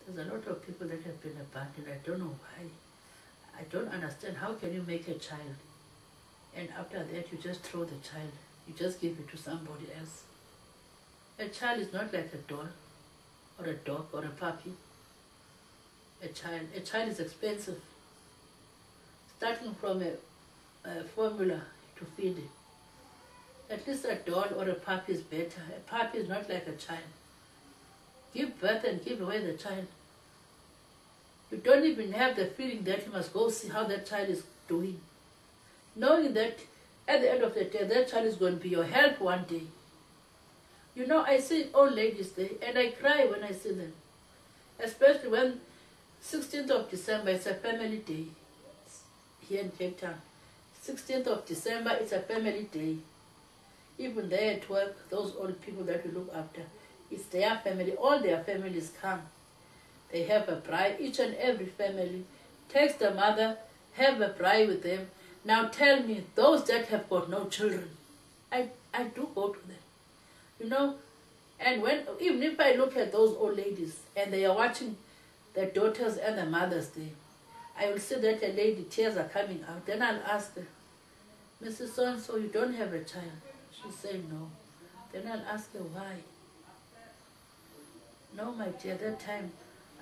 There's a lot of people that have been abandoned. I don't know why. I don't understand. How can you make a child and after that you just throw the child? You just give it to somebody else. A child is not like a doll or a dog or a puppy. A child is expensive. Starting from a formula to feed it. At least a doll or a puppy is better. A puppy is not like a child. Give birth and give away the child. You don't even have the feeling that you must go see how that child is doing. Knowing that at the end of the day, that child is going to be your help one day. You know, I see old ladies there and I cry when I see them. Especially when 16th of December is a family day here in Cape Town. 16th of December is a family day. Even there at work, those old people that we look after, it's their family. All their families come. They have a bride. Each and every family takes the mother, have a bride with them. Now tell me, those that have got no children, I do go to them. You know, and even if I look at those old ladies and they are watching their daughters and the mothers there, I will see that a lady, tears are coming out. Then I'll ask her, Mrs. So-and-so, you don't have a child? She'll say no. Then I'll ask her why. No, my dear, that time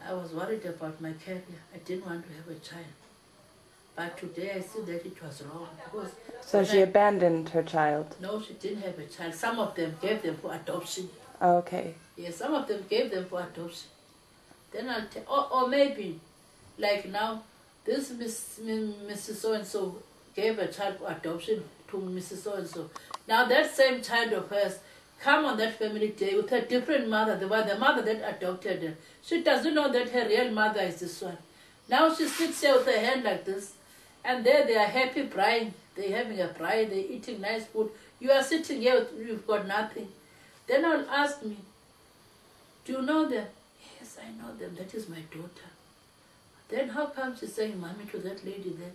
I was worried about my career. I didn't want to have a child. But today I see that it was wrong. Because so she abandoned her child? No, she didn't have a child. Some of them gave them for adoption. Oh, okay. Yes, some of them gave them for adoption. Then I'll tell, or maybe, like now, this Mrs. So-and-so gave a child for adoption to Mrs. So-and-so. Now that same child of hers come on that family day with a different mother, the mother that adopted her. She doesn't know that her real mother is this one. Now she sits here with her hand like this, and there they are happy crying. They're having a bride, they're eating nice food. You are sitting here, you've got nothing. Then I'll ask me, do you know them? Yes, I know them. That is my daughter. Then how come she's saying, Mommy, to that lady there,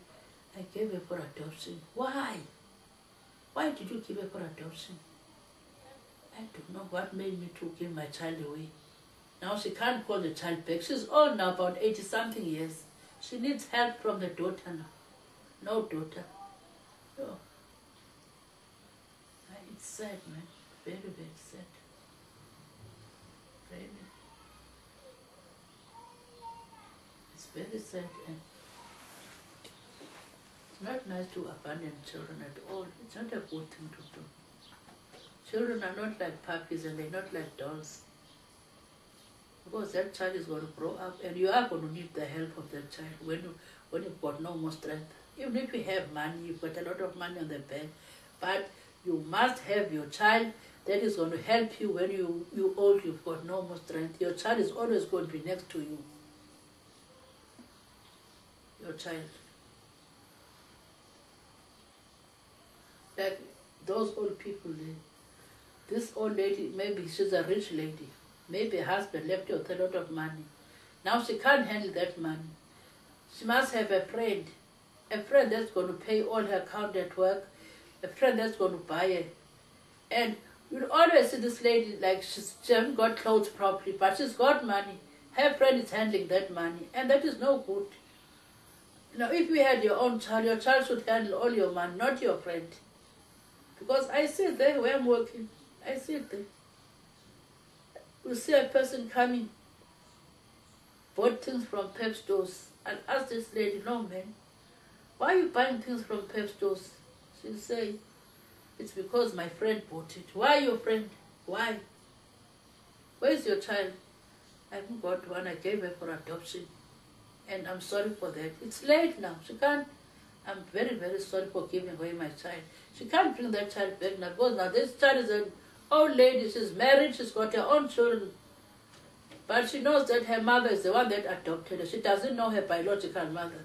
I gave her for adoption? Why? Why did you give her for adoption? I don't know what made me to give my child away. Now she can't call the child back. She's old now, about 80-something years. She needs help from the daughter now. No daughter. No. It's sad, man. Very, very sad. Really. It's very sad, and it's not nice to abandon children at all. It's not a good thing to do. Children are not like puppies and they're not like dolls. Because that child is going to grow up and you are going to need the help of that child when you've got no more strength. Even if you have money, you've got a lot of money on the bank, but you must have your child that is going to help you when you're old, you've got no more strength. Your child is always going to be next to you. Your child. Like those old people there. This old lady, maybe she's a rich lady. Maybe her husband left her with a lot of money. Now she can't handle that money. She must have a friend that's going to pay all her account at work, a friend that's going to buy her. And you'll always see this lady like she hasn't got clothes properly, but she's got money. Her friend is handling that money, and that is no good. Now, if you had your own child, your child should handle all your money, not your friend. Because I see it there where I'm working. I see it there. You see a person coming, bought things from Pep stores, and ask this lady, no man, why are you buying things from Pep stores? She'll say, it's because my friend bought it. Why your friend? Why? Where's your child? I haven't got one. I gave her for adoption. And I'm sorry for that. It's late now. She can't. I'm very, very sorry for giving away my child. She can't bring that child back now. Because now this child is an old lady. She's married. She's got her own children. But she knows that her mother is the one that adopted her. She doesn't know her biological mother.